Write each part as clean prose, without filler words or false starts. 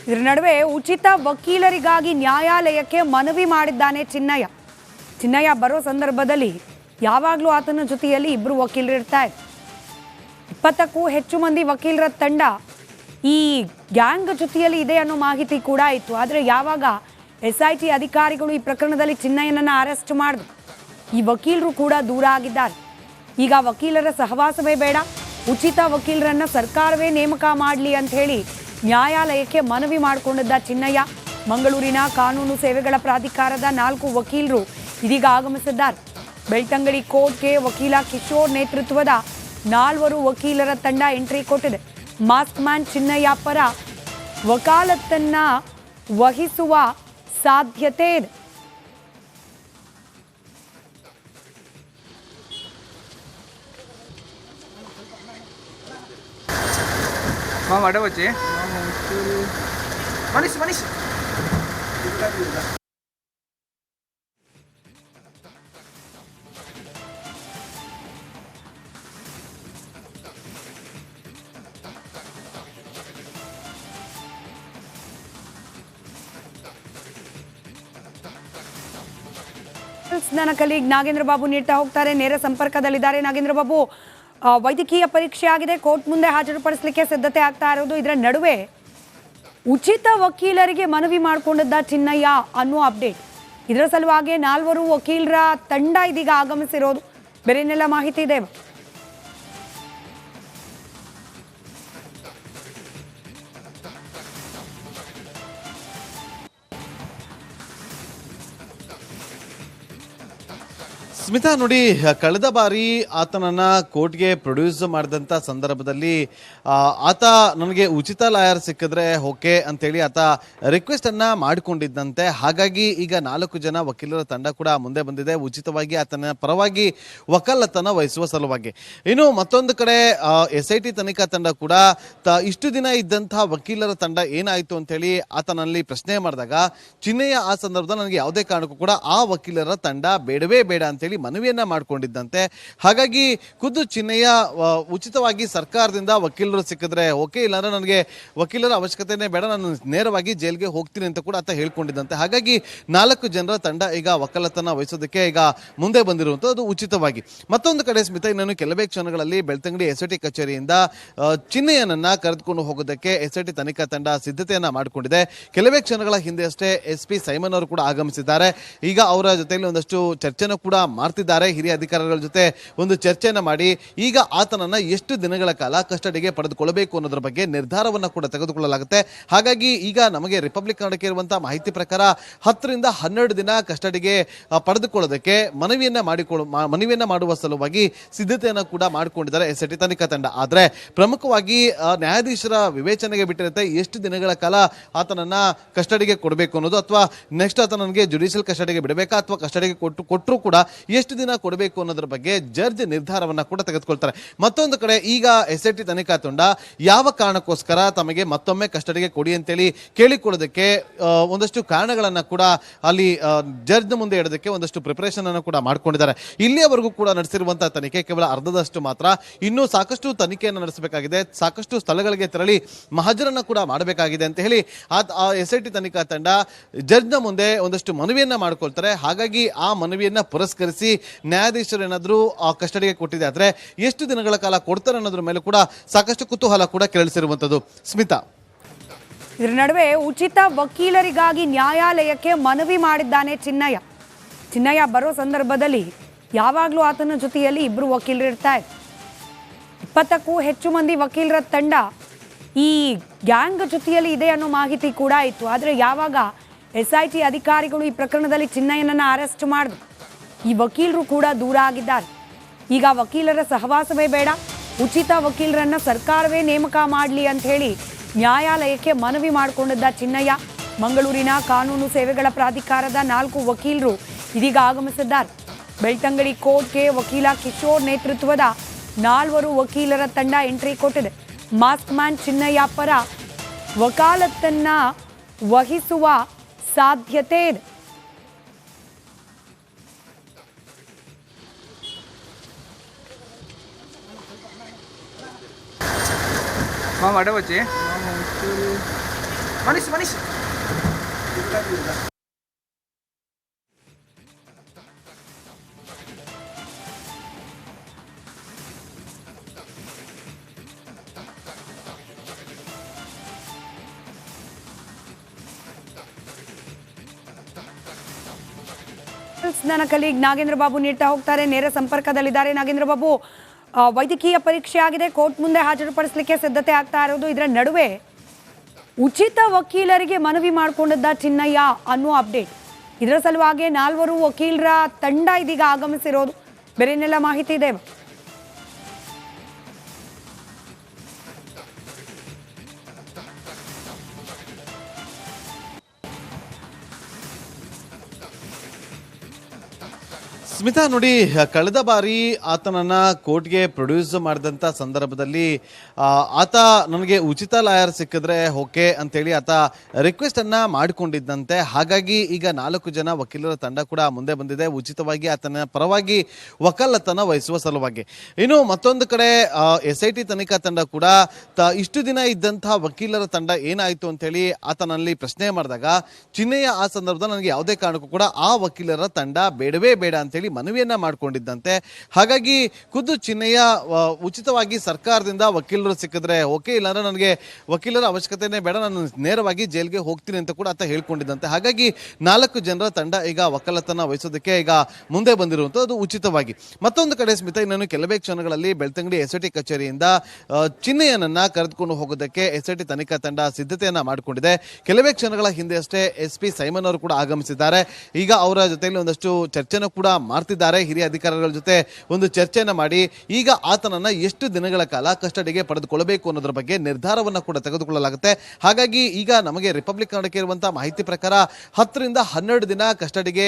ಇದರ ನಡುವೆ ಉಚಿತ ವಕೀಲರಿಗಾಗಿ ನ್ಯಾಯಾಲಯಕ್ಕೆ ಮನವಿ ಮಾಡಿದ್ದಾನೆ ಚಿನ್ನಯ್ಯ. ಚಿನ್ನಯ್ಯ ಬರೋ ಸಂದರ್ಭದಲ್ಲಿ ಯಾವಾಗಲೂ ಆತನ ಜೊತೆಯಲ್ಲಿ ಇಬ್ಬರು ವಕೀಲರು ಇರ್ತಾರೆ. 20ಕ್ಕೂ ಹೆಚ್ಚು ಮಂದಿ ವಕೀಲರ ತಂಡ ಈ ಗ್ಯಾಂಗ್ ಜೊತೆಯಲ್ಲಿ ಇದೆ ಅನ್ನೋ ಮಾಹಿತಿ ಕೂಡ ಇತ್ತು. ಆದರೆ ಯಾವಾಗ SIT ಅಧಿಕಾರಿಗಳು ಈ ಪ್ರಕರಣದಲ್ಲಿ ಚಿನ್ನಯ್ಯನನ್ನು ಅರೆಸ್ಟ್ ಮಾಡಿದ್ರು, ಈ ವಕೀಲರು ಕೂಡ ದೂರ ಆಗಿದ್ದಾರೆ. ಈಗ ವಕೀಲರ ಸಹವಾಸವೇ ಬೇಡ, ಉಚಿತ ವಕೀಲರನ್ನು ಸರ್ಕಾರವೇ ನೇಮಕ ಮಾಡಲಿ ಅಂತ ಹೇಳಿ ನ್ಯಾಯಾಲಯಕ್ಕೆ ಮನವಿ ಮಾಡಿಕೊಂಡಿದ್ದ ಚಿನ್ನಯ್ಯ. ಮಂಗಳೂರಿನ ಕಾನೂನು ಸೇವೆಗಳ ಪ್ರಾಧಿಕಾರದ 4 ವಕೀಲರು ಇದೀಗ ಆಗಮಿಸಿದ್ದಾರೆ. ಬೆಳ್ತಂಗಡಿ ಕೋರ್ಟ್ಗೆ ವಕೀಲ ಕಿಶೋರ್ ನೇತೃತ್ವದ 4 ವಕೀಲರ ತಂಡ ಎಂಟ್ರಿ ಕೊಟ್ಟಿದೆ. ಮಾಸ್ಕ್ ಮ್ಯಾನ್ ಚಿನ್ನಯ್ಯ ಪರ ವಕಾಲತ್ತನ್ನ ವಹಿಸುವ ಸಾಧ್ಯತೆ ಇದೆ. వచ్చి మనిషి మనిషి ನನ್ನ ಕಲೀಗ್ ನಾಗೇಂದ್ರ ಬಾಬು ನೀಡ್ತಾ ಹೋಗ್ತಾರೆ, ನೇರ ಸಂಪರ್ಕದಲ್ಲಿದ್ದಾರೆ. ನಾಗೇಂದ್ರ ಬಾಬು, ವೈದ್ಯಕೀಯ ಪರೀಕ್ಷೆ ಆಗಿದೆ, ಕೋರ್ಟ್ ಮುಂದೆ ಹಾಜರುಪಡಿಸಲಿಕ್ಕೆ ಸಿದ್ಧತೆ ಆಗ್ತಾ ಇರೋದು. ಇದರ ನಡುವೆ ಉಚಿತ ವಕೀಲರಿಗೆ ಮನವಿ ಮಾಡಿಕೊಂಡಿದ್ದ ಚಿನ್ನಯ್ಯ ಅನ್ನೋ ಅಪ್ಡೇಟ್. ಇದರ ಸಲುವಾಗಿ 4 ವಕೀಲರ ತಂಡ ಇದೀಗ ಆಗಮಿಸಿರೋದು. ಬೇರೆ ಏನೆಲ್ಲ ಮಾಹಿತಿ ಇದೆ? ಸ್ಮಿತಾ, ನೋಡಿ, ಕಳೆದ ಬಾರಿ ಆತನನ್ನು ಕೋರ್ಟ್ಗೆ ಪ್ರೊಡ್ಯೂಸ್ ಮಾಡಿದಂಥ ಸಂದರ್ಭದಲ್ಲಿ ಆತ ನನಗೆ ಉಚಿತ ಲಾಯರ್ ಸಿಕ್ಕಿದ್ರೆ ಓಕೆ ಅಂತೇಳಿ ಆತ ರಿಕ್ವೆಸ್ಟನ್ನು ಮಾಡಿಕೊಂಡಿದ್ದಂತೆ. ಹಾಗಾಗಿ ಈಗ 4 ಜನ ವಕೀಲರ ತಂಡ ಕೂಡ ಮುಂದೆ ಬಂದಿದೆ, ಉಚಿತವಾಗಿ ಆತನ ಪರವಾಗಿ ವಕಾಲತ್ತನ್ನು ವಹಿಸುವ ಸಲುವಾಗಿ. ಇನ್ನು ಮತ್ತೊಂದು ಕಡೆ SIT ತನಿಖಾ ತಂಡ ಕೂಡ ಇಷ್ಟು ದಿನ ಇದ್ದಂಥ ವಕೀಲರ ತಂಡ ಏನಾಯಿತು ಅಂತೇಳಿ ಆತನಲ್ಲಿ ಪ್ರಶ್ನೆ ಮಾಡಿದಾಗ ಚಿನ್ನಯ್ಯ ಆ ಸಂದರ್ಭದಲ್ಲಿ ನನಗೆ ಯಾವುದೇ ಕಾರಣಕ್ಕೂ ಕೂಡ ಆ ವಕೀಲರ ತಂಡ ಬೇಡವೇ ಬೇಡ ಅಂತೇಳಿ ಮನವಿಯನ್ನ ಮಾಡಿಕೊಂಡಿದ್ದಂತೆ. ಹಾಗಾಗಿ ಖುದ್ದು ಚಿನ್ನಯ್ಯ ಉಚಿತವಾಗಿ ಸರ್ಕಾರದಿಂದ ವಕೀಲರು ಸಿಕ್ಕಿದ್ರೆ ಓಕೆ, ಇಲ್ಲಾಂದ್ರೆ ನನಗೆ ವಕೀಲರ ಅವಶ್ಯಕತೆನೇ ಬೇಡ, ನಾನು ನೇರವಾಗಿ ಜೈಲ್ಗೆ ಹೋಗ್ತೀನಿ ಅಂತ ಕೂಡ ಆತ ಹೇಳ್ಕೊಂಡಿದ್ದಂತೆ. ಹಾಗಾಗಿ 4 ಜನರ ತಂಡ ಈಗ ವಕಾಲತ್ತನ್ನ ವಹಿಸೋದಕ್ಕೆ ಈಗ ಮುಂದೆ ಬಂದಿರುವಂಥದ್ದು ಉಚಿತವಾಗಿ. ಮತ್ತೊಂದು ಕಡೆ ಸ್ಮಿತಾ, ಇನ್ನೇನು ಕೆಲವೇ ಕ್ಷಣಗಳಲ್ಲಿ ಬೆಳ್ತಂಗಡಿ SIT ಕಚೇರಿಯಿಂದ ಚಿನ್ನಯ್ಯನನ್ನ ಕರೆದುಕೊಂಡು ಹೋಗೋದಕ್ಕೆ SIT ತನಿಖಾ ತಂಡ ಸಿದ್ಧತೆಯನ್ನ ಮಾಡಿಕೊಂಡಿದೆ. ಕೆಲವೇ ಕ್ಷಣಗಳ ಹಿಂದೆ ಅಷ್ಟೇ SP ಸೈಮನ್ ಅವರು ಕೂಡ ಆಗಮಿಸಿದ್ದಾರೆ. ಈಗ ಅವರ ಜೊತೆಯಲ್ಲಿ ಒಂದಷ್ಟು ಚರ್ಚೆನೂ ಕೂಡ ಮಾಡ್ತಿದ್ದಾರೆ. ಹಿರಿಯ ಅಧಿಕಾರಿಗಳ ಜೊತೆ ಒಂದು ಚರ್ಚೆಯನ್ನು ಮಾಡಿ ಈಗ ಆತನನ್ನ ಎಷ್ಟು ದಿನಗಳ ಕಾಲ ಕಸ್ಟಡಿಗೆ ಪಡೆದುಕೊಳ್ಳಬೇಕು ಅನ್ನೋದ್ರ ಬಗ್ಗೆ ನಿರ್ಧಾರವನ್ನ ಕೂಡ ತೆಗೆದುಕೊಳ್ಳಲಾಗುತ್ತೆ. ಹಾಗಾಗಿ ಈಗ ನಮಗೆ ರಿಪಬ್ಲಿಕ್ ಕನ್ನಡಕ್ಕೆ ಇರುವಂತಹ ಮಾಹಿತಿ ಪ್ರಕಾರ 10 ರಿಂದ 12 ದಿನ ಕಸ್ಟಡಿಗೆ ಪಡೆದುಕೊಳ್ಳೋದಕ್ಕೆ ಮನವಿಯನ್ನ ಮಾಡುವ ಸಲುವಾಗಿ ಸಿದ್ಧತೆಯನ್ನು ಕೂಡ ಮಾಡಿಕೊಂಡಿದ್ದಾರೆ SIT ತನಿಖಾ ತಂಡ. ಆದ್ರೆ ಪ್ರಮುಖವಾಗಿ ನ್ಯಾಯಾಧೀಶರ ವಿವೇಚನೆಗೆ ಬಿಟ್ಟಿರುತ್ತೆ ಎಷ್ಟು ದಿನಗಳ ಕಾಲ ಆತನನ್ನ ಕಸ್ಟಡಿಗೆ ಕೊಡಬೇಕು ಅನ್ನೋದು, ಅಥವಾ ನೆಕ್ಸ್ಟ್ ಆತನಿಗೆ ಜುಡಿಷಿಯಲ್ ಕಸ್ಟಡಿಗೆ ಬಿಡಬೇಕಾ ಅಥವಾ ಕಸ್ಟಡಿಗೆ ಕೊಟ್ಟರೂ ಕೂಡ ಎಷ್ಟು ದಿನ ಕೊಡಬೇಕು ಅನ್ನೋದ್ರ ಬಗ್ಗೆ ಜಡ್ಜ್ ನಿರ್ಧಾರವನ್ನ ಕೂಡ ತೆಗೆದುಕೊಳ್ತಾರೆ. ಮತ್ತೊಂದು ಕಡೆ ಈಗ SIT ತನಿಖಾ ತಂಡ ಯಾವ ಕಾರಣಕ್ಕೋಸ್ಕರ ತಮಗೆ ಮತ್ತೊಮ್ಮೆ ಕಸ್ಟಡಿಗೆ ಕೊಡಿ ಅಂತೇಳಿ ಕೇಳಿಕೊಳ್ಳೋದಕ್ಕೆ ಒಂದಷ್ಟು ಕಾರಣಗಳನ್ನ ಕೂಡ ಅಲ್ಲಿ ಜಡ್ಜ್ ಮುಂದೆ ಇಡೋದಕ್ಕೆ ಒಂದಷ್ಟು ಪ್ರಿಪರೇಷನ್ ಅನ್ನು ಕೂಡ ಮಾಡ್ಕೊಂಡಿದ್ದಾರೆ. ಇಲ್ಲಿಯವರೆಗೂ ಕೂಡ ನಡೆಸಿರುವಂತಹ ತನಿಖೆ ಕೇವಲ ಅರ್ಧದಷ್ಟು ಮಾತ್ರ. ಇನ್ನೂ ಸಾಕಷ್ಟು ತನಿಖೆಯನ್ನು ನಡೆಸಬೇಕಾಗಿದೆ, ಸಾಕಷ್ಟು ಸ್ಥಳಗಳಿಗೆ ತೆರಳಿ ಮಹಜರನ್ನ ಕೂಡ ಮಾಡಬೇಕಾಗಿದೆ ಅಂತ ಹೇಳಿ SIT ತನಿಖಾ ತಂಡ ಜಡ್ಜ್ನ ಮುಂದೆ ಒಂದಷ್ಟು ಮನವಿಯನ್ನ ಮಾಡ್ಕೊಳ್ತಾರೆ. ಹಾಗಾಗಿ ಆ ಮನವಿಯನ್ನ ಪುರಸ್ಕರಿಸಿ ನ್ಯಾಯಾಧೀಶರು ಏನಾದರೂ ಕಸ್ಟಡಿಗೆ ಕೊಟ್ಟಿದೆ ಆದ್ರೆ ಎಷ್ಟು ದಿನಗಳ ಕಾಲ ಕೊಡ್ತಾರೆ ಅನ್ನೋದ್ರ ಮೇಲೆ ಕೂಡ ಸಾಕಷ್ಟು ಕುತೂಹಲ ಕೂಡ ಕೆರಳಿಸಿರುವಂತದ್ದು. ಸ್ಮಿತಾ, ಇದರ ನಡುವೆ ಉಚಿತ ವಕೀಲರಿಗಾಗಿ ನ್ಯಾಯಾಲಯಕ್ಕೆ ಮನವಿ ಮಾಡಿದ್ದಾನೆ ಚಿನ್ನಯ್ಯ. ಚಿನ್ನಯ್ಯ ಬರೋ ಸಂದರ್ಭದಲ್ಲಿ ಯಾವಾಗಲೂ ಆತನ ಜೊತೆಯಲ್ಲಿ ಇಬ್ಬರು ವಕೀಲರು ಇರ್ತಾರೆ. 20ಕ್ಕೂ ಹೆಚ್ಚು ಮಂದಿ ವಕೀಲರ ತಂಡ ಈ ಗ್ಯಾಂಗ್ ಜೊತೆಯಲ್ಲಿ ಇದೆ ಅನ್ನೋ ಮಾಹಿತಿ ಕೂಡ ಇತ್ತು. ಆದರೆ ಯಾವಾಗ SIT ಅಧಿಕಾರಿಗಳು ಈ ಪ್ರಕರಣದಲ್ಲಿ ಚಿನ್ನಯ್ಯನನ್ನು ಅರೆಸ್ಟ್ ಮಾಡಿದ್ರು, ಈ ವಕೀಲರು ಕೂಡ ದೂರ ಆಗಿದ್ದಾರೆ. ಈಗ ವಕೀಲರ ಸಹವಾಸವೇ ಬೇಡ, ಉಚಿತ ವಕೀಲರನ್ನ ಸರ್ಕಾರವೇ ನೇಮಕ ಮಾಡಲಿ ಅಂತ ಹೇಳಿ ನ್ಯಾಯಾಲಯಕ್ಕೆ ಮನವಿ ಮಾಡಿಕೊಂಡಿದ್ದ ಚಿನ್ನಯ್ಯ. ಮಂಗಳೂರಿನ ಕಾನೂನು ಸೇವೆಗಳ ಪ್ರಾಧಿಕಾರದ 4 ವಕೀಲರು ಇದೀಗ ಆಗಮಿಸಿದ್ದಾರೆ. ಬೆಳ್ತಂಗಡಿ ಕೋರ್ಟ್ಗೆ ವಕೀಲ ಕಿಶೋರ್ ನೇತೃತ್ವದ 4 ವಕೀಲರ ತಂಡ ಎಂಟ್ರಿ ಕೊಟ್ಟಿದೆ. ಮಾಸ್ಕ್ ಮ್ಯಾನ್ ಚಿನ್ನಯ್ಯ ಪರ ವಕಾಲತ್ತನ್ನ ವಹಿಸುವ ಸಾಧ್ಯತೆ ಇದೆ. మా వాడే వచ్చి ಮನೀಶ್ ಮನೀಶ್ ನನ್ನ ಕಲೀಗ್ ನಾಗೇಂದ್ರ ಬಾಬು ನೀಡ್ತಾ ಹೋಗ್ತಾರೆ, ನೇರ ಸಂಪರ್ಕದಲ್ಲಿದ್ದಾರೆ. ನಾಗೇಂದ್ರ ಬಾಬು, ವೈದ್ಯಕೀಯ ಪರೀಕ್ಷೆ ಆಗಿದೆ, ಕೋರ್ಟ್ ಮುಂದೆ ಹಾಜರುಪಡಿಸಲಿಕ್ಕೆ ಸಿದ್ಧತೆ ಆಗ್ತಾ ಇರೋದು. ಇದರ ನಡುವೆ ಉಚಿತ ವಕೀಲರಿಗೆ ಮನವಿ ಮಾಡಿಕೊಂಡಿದ್ದ ಚಿನ್ನಯ್ಯ ಅನ್ನೋ ಅಪ್ಡೇಟ್. ಇದರ ಸಲುವಾಗಿ 4 ವಕೀಲರ ತಂಡ ಇದೀಗ ಆಗಮಿಸಿರೋದು. ಬೇರೆ ಏನೆಲ್ಲ ಮಾಹಿತಿ ಇದೆ? ಸ್ಮಿತಾ, ನೋಡಿ, ಕಳೆದ ಬಾರಿ ಆತನನ್ನ ಕೋರ್ಟ್ಗೆ ಪ್ರೊಡ್ಯೂಸ್ ಮಾಡಿದಂಥ ಸಂದರ್ಭದಲ್ಲಿ ಆತ ನನಗೆ ಉಚಿತ ಲಾಯರ್ ಸಿಕ್ಕಿದ್ರೆ ಓಕೆ ಅಂತೇಳಿ ಆತ ರಿಕ್ವೆಸ್ಟ್ ಅನ್ನ ಮಾಡಿಕೊಂಡಿದ್ದಂತೆ. ಹಾಗಾಗಿ ಈಗ 4 ಜನ ವಕೀಲರ ತಂಡ ಕೂಡ ಮುಂದೆ ಬಂದಿದೆ, ಉಚಿತವಾಗಿ ಆತನ ಪರವಾಗಿ ವಕಾಲತನ ವಹಿಸುವ ಸಲುವಾಗಿ. ಇನ್ನು ಮತ್ತೊಂದು ಕಡೆ SIT ತನಿಖಾ ತಂಡ ಕೂಡ ಇಷ್ಟು ದಿನ ಇದ್ದಂತಹ ವಕೀಲರ ತಂಡ ಏನಾಯಿತು ಅಂತೇಳಿ ಆತನಲ್ಲಿ ಪ್ರಶ್ನೆ ಮಾಡಿದಾಗ ಚಿನ್ನಯ್ಯ ಆ ಸಂದರ್ಭದಲ್ಲಿ ನನಗೆ ಯಾವುದೇ ಕಾರಣಕ್ಕೂ ಕೂಡ ಆ ವಕೀಲರ ತಂಡ ಬೇಡವೇ ಬೇಡ ಅಂತೇಳಿ ಮನವಿಯನ್ನ ಮಾಡಿಕೊಂಡಿದ್ದಂತೆ. ಹಾಗಾಗಿ ಖುದ್ದು ಚಿನ್ನಯ್ಯ ಉಚಿತವಾಗಿ ಸರ್ಕಾರದಿಂದ ವಕೀಲರು ಸಿಕ್ಕಿದ್ರೆ ಓಕೆ, ಇಲ್ಲಾಂದ್ರೆ ನನಗೆ ವಕೀಲರ ಅವಶ್ಯಕತೆನೇ ಬೇಡ, ನಾನು ನೇರವಾಗಿ ಜೈಲ್ಗೆ ಹೋಗ್ತೀನಿ ಅಂತ ಕೂಡ ಆತ ಹೇಳ್ಕೊಂಡಿದ್ದಂತೆ. ಹಾಗಾಗಿ 4 ಜನರ ತಂಡ ಈಗ ವಕಾಲತನ ವಹಿಸೋದಕ್ಕೆ ಈಗ ಮುಂದೆ ಬಂದಿರುವಂಥದ್ದು ಉಚಿತವಾಗಿ. ಮತ್ತೊಂದು ಕಡೆ ಸ್ಮಿತಾ, ಇನ್ನೇನು ಕೆಲವೇ ಕ್ಷಣಗಳಲ್ಲಿ ಬೆಳ್ತಂಗಡಿ SIT ಕಚೇರಿಯಿಂದ ಚಿನ್ನಯ್ಯನನ್ನ ಕರೆದುಕೊಂಡು ಹೋಗೋದಕ್ಕೆ SIT ತನಿಖಾ ತಂಡ ಸಿದ್ಧತೆಯನ್ನ ಮಾಡಿಕೊಂಡಿದೆ. ಕೆಲವೇ ಕ್ಷಣಗಳ ಹಿಂದೆ ಅಷ್ಟೇ SP ಸೈಮನ್ ಅವರು ಕೂಡ ಆಗಮಿಸಿದ್ದಾರೆ. ಈಗ ಅವರ ಜೊತೆಯಲ್ಲಿ ಒಂದಷ್ಟು ಚರ್ಚೆನೂ ಕೂಡ ಮಾಡ್ತಿದ್ದಾರೆ. ಹಿರಿಯ ಅಧಿಕಾರಿಗಳ ಜೊತೆ ಒಂದು ಚರ್ಚೆಯನ್ನ ಮಾಡಿ ಈಗ ಆತನನ್ನ ಎಷ್ಟು ದಿನಗಳ ಕಾಲ ಕಸ್ಟಡಿಗೆ ಪಡೆದುಕೊಳ್ಳಬೇಕು ಅನ್ನೋದ್ರ ಬಗ್ಗೆ ನಿರ್ಧಾರವನ್ನ ಕೂಡ ತೆಗೆದುಕೊಳ್ಳಲಾಗುತ್ತೆ. ಹಾಗಾಗಿ ಈಗ ನಮಗೆ ರಿಪಬ್ಲಿಕ್ ಕನ್ನಡಕ್ಕೆ ಇರುವಂತಹ ಮಾಹಿತಿ ಪ್ರಕಾರ 10 ರಿಂದ 12 ದಿನ ಕಸ್ಟಡಿಗೆ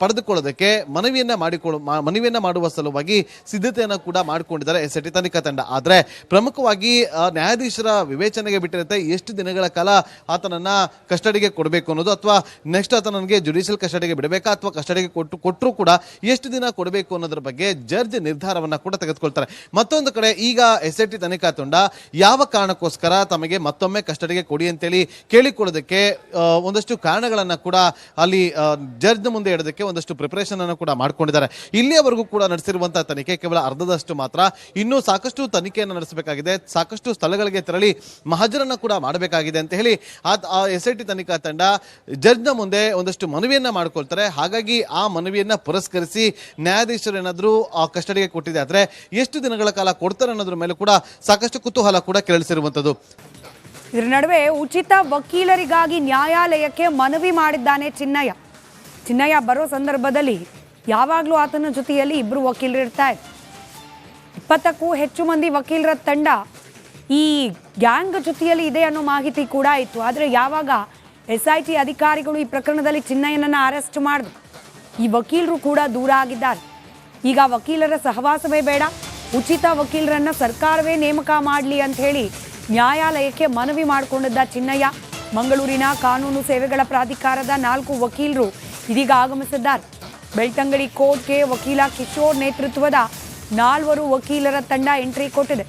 ಪಡೆದುಕೊಳ್ಳೋದಕ್ಕೆ ಮನವಿಯನ್ನ ಮಾಡುವ ಸಲುವಾಗಿ ಸಿದ್ಧತೆಯನ್ನ ಕೂಡ ಮಾಡಿಕೊಂಡಿದ್ದಾರೆ SIT ತನಿಖಾ ತಂಡ. ಆದ್ರೆ ಪ್ರಮುಖವಾಗಿ ನ್ಯಾಯಾಧೀಶರ ವಿವೇಚನೆಗೆ ಬಿಟ್ಟಿರುತ್ತೆ ಎಷ್ಟು ದಿನಗಳ ಕಾಲ ಆತನನ್ನ ಕಸ್ಟಡಿಗೆ ಕೊಡಬೇಕು ಅನ್ನೋದು, ಅಥವಾ ನೆಕ್ಸ್ಟ್ ಆತನಿಗೆ ಜುಡಿಷಿಯಲ್ ಕಸ್ಟಡಿಗೆ ಬಿಡಬೇಕಾ ಅಥವಾ ಕಸ್ಟಡಿಗೆ ಕೊಟ್ಟರು ಕೂಡ ಎಷ್ಟು ದಿನ ಕೊಡಬೇಕು ಅನ್ನೋದ್ರ ಬಗ್ಗೆ ಜಡ್ಜ್ ನಿರ್ಧಾರವನ್ನ ಕೂಡ ತೆಗೆದುಕೊಳ್ತಾರೆ. ಮತ್ತೊಂದು ಕಡೆ ಈಗ SIT ತನಿಖಾ ತಂಡ ಯಾವ ಕಾರಣಕ್ಕೋಸ್ಕರ ತಮಗೆ ಮತ್ತೊಮ್ಮೆ ಕಸ್ಟಡಿಗೆ ಕೊಡಿ ಅಂತೇಳಿ ಕೇಳಿಕೊಳ್ಳೋದಕ್ಕೆ ಒಂದಷ್ಟು ಕಾರಣಗಳನ್ನ ಕೂಡ ಅಲ್ಲಿ ಜಡ್ಜ್ ಮುಂದೆ ಇಡೋದಕ್ಕೆ ಒಂದಷ್ಟು ಪ್ರಿಪರೇಷನ್ ಅನ್ನು ಕೂಡ ಮಾಡ್ಕೊಂಡಿದ್ದಾರೆ. ಇಲ್ಲಿಯವರೆಗೂ ಕೂಡ ನಡೆಸಿರುವಂತಹ ತನಿಖೆ ಕೇವಲ ಅರ್ಧದಷ್ಟು ಮಾತ್ರ, ಇನ್ನೂ ಸಾಕಷ್ಟು ತನಿಖೆಯನ್ನು ನಡೆಸಬೇಕಾಗಿದೆ, ಸಾಕಷ್ಟು ಸ್ಥಳಗಳಿಗೆ ತೆರಳಿ ಮಹಾಜರನ್ನ ಕೂಡ ಮಾಡಬೇಕಾಗಿದೆ ಅಂತ ಹೇಳಿ SIT ತನಿಖಾ ತಂಡ ಜಡ್ಜ್ನ ಮುಂದೆ ಒಂದಷ್ಟು ಮನವಿಯನ್ನ ಮಾಡ್ಕೊಳ್ತಾರೆ. ಹಾಗಾಗಿ ಆ ಮನವಿಯನ್ನ ಪುರಸ್ಕರಿಸಿ ನ್ಯಾಯಾಧೀಶರು ಏನಾದರೂ ಕಸ್ಟಡಿಗೆ ಕೊಟ್ಟಿದೆ ಆದ್ರೆ ಎಷ್ಟು ದಿನಗಳ ಕಾಲ ಕೊಡ್ತಾರೆ ಅನ್ನೋದ್ರ ಮೇಲೆ ಕೂಡ ಸಾಕಷ್ಟು ಕುತೂಹಲ ಕೂಡ ಕೆರಳಿಸಿರುವಂತದ್ದು. ಇದರ ನಡುವೆ ಉಚಿತ ವಕೀಲರಿಗಾಗಿ ನ್ಯಾಯಾಲಯಕ್ಕೆ ಮನವಿ ಮಾಡಿದ್ದಾನೆ ಚಿನ್ನಯ್ಯ. ಚಿನ್ನಯ್ಯ ಬರೋ ಸಂದರ್ಭದಲ್ಲಿ ಯಾವಾಗಲೂ ಆತನ ಜೊತೆಯಲ್ಲಿ 2 ವಕೀಲರು ಇರ್ತಾರೆ. 20ಕ್ಕೂ ಹೆಚ್ಚು ಮಂದಿ ವಕೀಲರ ತಂಡ ಈ ಗ್ಯಾಂಗ್ ಜೊತೆಯಲ್ಲಿ ಇದೆ ಅನ್ನೋ ಮಾಹಿತಿ ಕೂಡ ಇತ್ತು. ಆದರೆ ಯಾವಾಗ SIT ಅಧಿಕಾರಿಗಳು ಈ ಪ್ರಕರಣದಲ್ಲಿ ಚಿನ್ನಯ್ಯನನ್ನ ಅರೆಸ್ಟ್ ಮಾಡಿದ್ರು, ಈ ವಕೀಲರು ಕೂಡ ದೂರ ಆಗಿದ್ದಾರೆ. ಈಗ ವಕೀಲರ ಸಹವಾಸವೇ ಬೇಡ, ಉಚಿತ ವಕೀಲರನ್ನ ಸರ್ಕಾರವೇ ನೇಮಕ ಮಾಡಲಿ ಅಂತ ಹೇಳಿ ನ್ಯಾಯಾಲಯಕ್ಕೆ ಮನವಿ ಮಾಡಿಕೊಂಡಿದ್ದ ಚಿನ್ನಯ್ಯ. ಮಂಗಳೂರಿನ ಕಾನೂನು ಸೇವೆಗಳ ಪ್ರಾಧಿಕಾರದ 4 ವಕೀಲರು ಇದೀಗ ಆಗಮಿಸಿದ್ದಾರೆ. ಬೆಳ್ತಂಗಡಿ ಕೋರ್ಟ್ಗೆ ವಕೀಲ ಕಿಶೋರ್ ನೇತೃತ್ವದ 4 ವಕೀಲರ ತಂಡ ಎಂಟ್ರಿ ಕೊಟ್ಟಿದೆ.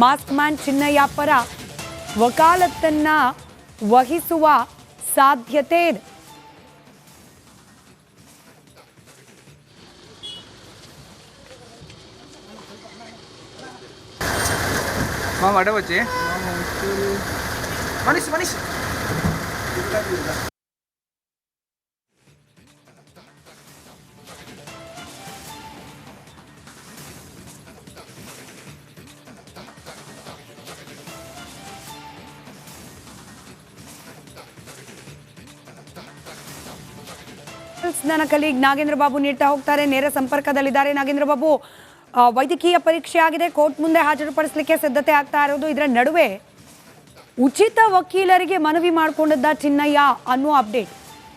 ಮಾಸ್ಕ್ ಮ್ಯಾನ್ ಚಿನ್ನಯ್ಯ ಪರ ವಕಾಲತ್ತನ್ನ ವಹಿಸುವ ಸಾಧ್ಯತೆ ಇದೆ. ada వచ్చి మనిషి మనిషి ನನ್ನ ಕಲೀಗ್ ನಾಗೇಂದ್ರ ಬಾಬು ನೀಡ್ತಾ ಹೋಗ್ತಾರೆ, ನೇರ ಸಂಪರ್ಕದಲ್ಲಿದ್ದಾರೆ. ನಾಗೇಂದ್ರ ಬಾಬು, ವೈದ್ಯಕೀಯ ಪರೀಕ್ಷೆ ಆಗಿದೆ, ಕೋರ್ಟ್ ಮುಂದೆ ಹಾಜರುಪಡಿಸಲಿಕ್ಕೆ ಸಿದ್ಧತೆ ಆಗ್ತಾ ಇರೋದು. ಇದರ ನಡುವೆ ಉಚಿತ ವಕೀಲರಿಗೆ ಮನವಿ ಮಾಡಿಕೊಂಡಿದ್ದ ಚಿನ್ನಯ್ಯ ಅನ್ನೋ ಅಪ್ಡೇಟ್.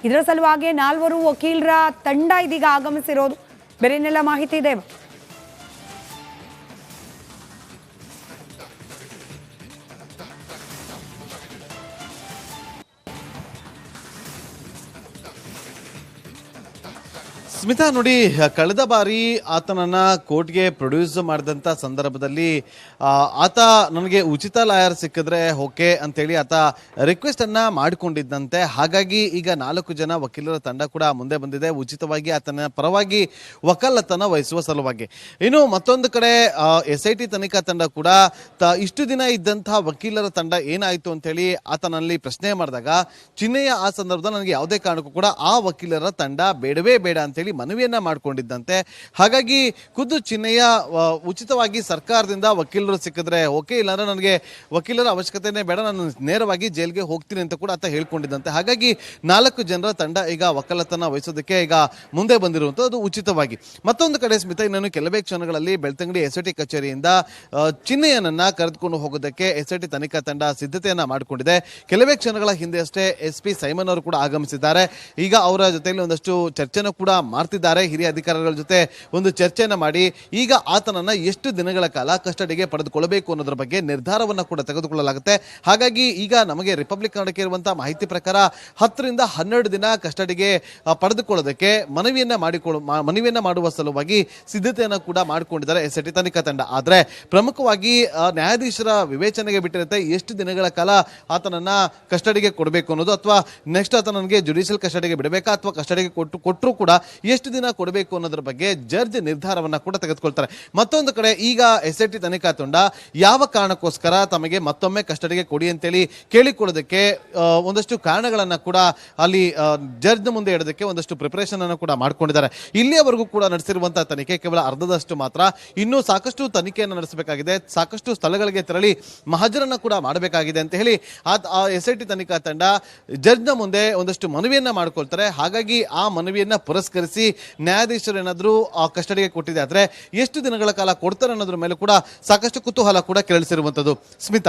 ಇದರ ಸಲುವಾಗಿ 4 ವಕೀಲರ ತಂಡ ಇದೀಗ ಆಗಮಿಸಿರೋದು. ಬೇರೆ ಏನೆಲ್ಲ ಮಾಹಿತಿ ಇದೆ? ಸ್ಮಿತಾ ನೋಡಿ, ಕಳೆದ ಬಾರಿ ಆತನನ್ನ ಕೋರ್ಟ್ಗೆ ಪ್ರೊಡ್ಯೂಸ್ ಮಾಡಿದಂಥ ಸಂದರ್ಭದಲ್ಲಿ ಆತ ನನಗೆ ಉಚಿತ ಲಾಯರ್ ಸಿಕ್ಕಿದ್ರೆ ಓಕೆ ಅಂತೇಳಿ ಆತ ರಿಕ್ವೆಸ್ಟ್ ಅನ್ನ ಮಾಡಿಕೊಂಡಿದ್ದಂತೆ. ಹಾಗಾಗಿ ಈಗ 4 ಜನ ವಕೀಲರ ತಂಡ ಕೂಡ ಮುಂದೆ ಬಂದಿದೆ ಉಚಿತವಾಗಿ ಆತನ ಪರವಾಗಿ ವಕಾಲತನ ವಹಿಸುವ ಸಲುವಾಗಿ. ಇನ್ನು ಮತ್ತೊಂದು ಕಡೆ SIT ತನಿಖಾ ತಂಡ ಕೂಡ ಇಷ್ಟು ದಿನ ಇದ್ದಂತಹ ವಕೀಲರ ತಂಡ ಏನಾಯಿತು ಅಂತೇಳಿ ಆತನಲ್ಲಿ ಪ್ರಶ್ನೆ ಮಾಡಿದಾಗ ಚಿನ್ನಯ್ಯ ಆ ಸಂದರ್ಭದಲ್ಲಿ ನನಗೆ ಯಾವುದೇ ಕಾರಣಕ್ಕೂ ಕೂಡ ಆ ವಕೀಲರ ತಂಡ ಬೇಡವೇ ಬೇಡ ಅಂತೇಳಿ ಮನವಿಯನ್ನ ಮಾಡಿಕೊಂಡಿದ್ದಂತೆ. ಹಾಗಾಗಿ ಖುದ್ದು ಚಿನ್ನಯ್ಯ ಉಚಿತವಾಗಿ ಸರ್ಕಾರದಿಂದ ವಕೀಲರು ಸಿಕ್ಕಿದ್ರೆ ಓಕೆ, ಇಲ್ಲಾಂದ್ರೆ ನನಗೆ ವಕೀಲರ ಅವಶ್ಯಕತೆನೇ ಬೇಡ, ನಾನು ನೇರವಾಗಿ ಜೈಲ್ಗೆ ಹೋಗ್ತೀನಿ ಅಂತ ಕೂಡ ಆತ ಹೇಳ್ಕೊಂಡಿದ್ದಂತೆ. ಹಾಗಾಗಿ 4 ಜನರ ತಂಡ ಈಗ ವಕಾಲತನ ವಹಿಸೋದಕ್ಕೆ ಈಗ ಮುಂದೆ ಬಂದಿರುವಂಥದ್ದು ಉಚಿತವಾಗಿ. ಮತ್ತೊಂದು ಕಡೆ ಸ್ಮಿತಾ, ಇನ್ನೇನು ಕೆಲವೇ ಕ್ಷಣಗಳಲ್ಲಿ ಬೆಳ್ತಂಗಡಿ SIT ಕಚೇರಿಯಿಂದ ಚಿನ್ನಯ್ಯನನ್ನ ಕರೆದುಕೊಂಡು ಹೋಗೋದಕ್ಕೆ SIT ತನಿಖಾ ತಂಡ ಸಿದ್ಧತೆಯನ್ನ ಮಾಡಿಕೊಂಡಿದೆ. ಕೆಲವೇ ಕ್ಷಣಗಳ ಹಿಂದೆ ಅಷ್ಟೇ SP ಸೈಮನ್ ಅವರು ಕೂಡ ಆಗಮಿಸಿದ್ದಾರೆ. ಈಗ ಅವರ ಜೊತೆಯಲ್ಲಿ ಒಂದಷ್ಟು ಚರ್ಚೆನೂ ಕೂಡ ಮಾಡ್ತಿದ್ದಾರೆ. ಹಿರಿಯ ಅಧಿಕಾರಿಗಳ ಜೊತೆ ಒಂದು ಚರ್ಚೆಯನ್ನ ಮಾಡಿ ಈಗ ಆತನನ್ನ ಎಷ್ಟು ದಿನಗಳ ಕಾಲ ಕಸ್ಟಡಿಗೆ ಪಡೆದುಕೊಳ್ಳಬೇಕು ಅನ್ನೋದ್ರ ಬಗ್ಗೆ ನಿರ್ಧಾರವನ್ನ ಕೂಡ ತೆಗೆದುಕೊಳ್ಳಲಾಗುತ್ತೆ. ಹಾಗಾಗಿ ಈಗ ನಮಗೆ ರಿಪಬ್ಲಿಕ್ ಕನ್ನಡಕ್ಕೆ ಇರುವಂತಹ ಮಾಹಿತಿ ಪ್ರಕಾರ 10 ರಿಂದ 12 ದಿನ ಕಸ್ಟಡಿಗೆ ಪಡೆದುಕೊಳ್ಳೋದಕ್ಕೆ ಮನವಿಯನ್ನ ಮಾಡುವ ಸಲುವಾಗಿ ಸಿದ್ಧತೆಯನ್ನ ಕೂಡ ಮಾಡಿಕೊಂಡಿದ್ದಾರೆ SIT ತನಿಖಾ ತಂಡ. ಆದ್ರೆ ಪ್ರಮುಖವಾಗಿ ನ್ಯಾಯಾಧೀಶರ ವಿವೇಚನೆಗೆ ಬಿಟ್ಟಿರುತ್ತೆ ಎಷ್ಟು ದಿನಗಳ ಕಾಲ ಆತನನ್ನ ಕಸ್ಟಡಿಗೆ ಕೊಡಬೇಕು ಅನ್ನೋದು, ಅಥವಾ ನೆಕ್ಸ್ಟ್ ಆತನಿಗೆ ಜುಡಿಷಿಯಲ್ ಕಸ್ಟಡಿಗೆ ಬಿಡಬೇಕಾ ಅಥವಾ ಕಸ್ಟಡಿಗೆ ಕೊಟ್ಟರು ಕೂಡ ಎಷ್ಟು ದಿನ ಕೊಡಬೇಕು ಅನ್ನೋದ್ರ ಬಗ್ಗೆ ಜಡ್ಜ್ ನಿರ್ಧಾರವನ್ನ ಕೂಡ ತೆಗೆದುಕೊಳ್ತಾರೆ. ಮತ್ತೊಂದು ಕಡೆ ಈಗ SIT ತನಿಖಾ ತಂಡ ಯಾವ ಕಾರಣಕ್ಕೋಸ್ಕರ ತಮಗೆ ಮತ್ತೊಮ್ಮೆ ಕಸ್ಟಡಿಗೆ ಕೊಡಿ ಅಂತೇಳಿ ಕೇಳಿಕೊಳ್ಳೋದಕ್ಕೆ ಒಂದಷ್ಟು ಕಾರಣಗಳನ್ನ ಕೂಡ ಅಲ್ಲಿ ಜಡ್ಜ್ ಮುಂದೆ ಇಡೋದಕ್ಕೆ ಒಂದಷ್ಟು ಪ್ರಿಪರೇಷನ್ ಅನ್ನು ಕೂಡ ಮಾಡ್ಕೊಂಡಿದ್ದಾರೆ. ಇಲ್ಲಿಯವರೆಗೂ ಕೂಡ ನಡೆಸಿರುವಂತಹ ತನಿಖೆ ಕೇವಲ ಅರ್ಧದಷ್ಟು ಮಾತ್ರ. ಇನ್ನೂ ಸಾಕಷ್ಟು ತನಿಖೆಯನ್ನು ನಡೆಸಬೇಕಾಗಿದೆ, ಸಾಕಷ್ಟು ಸ್ಥಳಗಳಿಗೆ ತೆರಳಿ ಮಹಾಜರನ್ನ ಕೂಡ ಮಾಡಬೇಕಾಗಿದೆ ಅಂತ ಹೇಳಿ SIT ತನಿಖಾ ತಂಡ ಜಡ್ಜ್ನ ಮುಂದೆ ಒಂದಷ್ಟು ಮನವಿಯನ್ನ ಮಾಡ್ಕೊಳ್ತಾರೆ. ಹಾಗಾಗಿ ಆ ಮನವಿಯನ್ನ ಪುರಸ್ಕರಿಸಿ ನ್ಯಾಯಾಧೀಶರು ಏನಾದರೂ ಕಸ್ಟಡಿಗೆ ಕೊಟ್ಟಿದೆ ಆದ್ರೆ ಎಷ್ಟು ದಿನಗಳ ಕಾಲ ಕೊಡ್ತಾರೆ ಅನ್ನೋದ್ರ ಮೇಲೆ ಕೂಡ ಸಾಕಷ್ಟು ಕುತೂಹಲ ಕೂಡ ಕೆರಳಿಸಿರುವಂತದ್ದು. ಸ್ಮಿತಾ.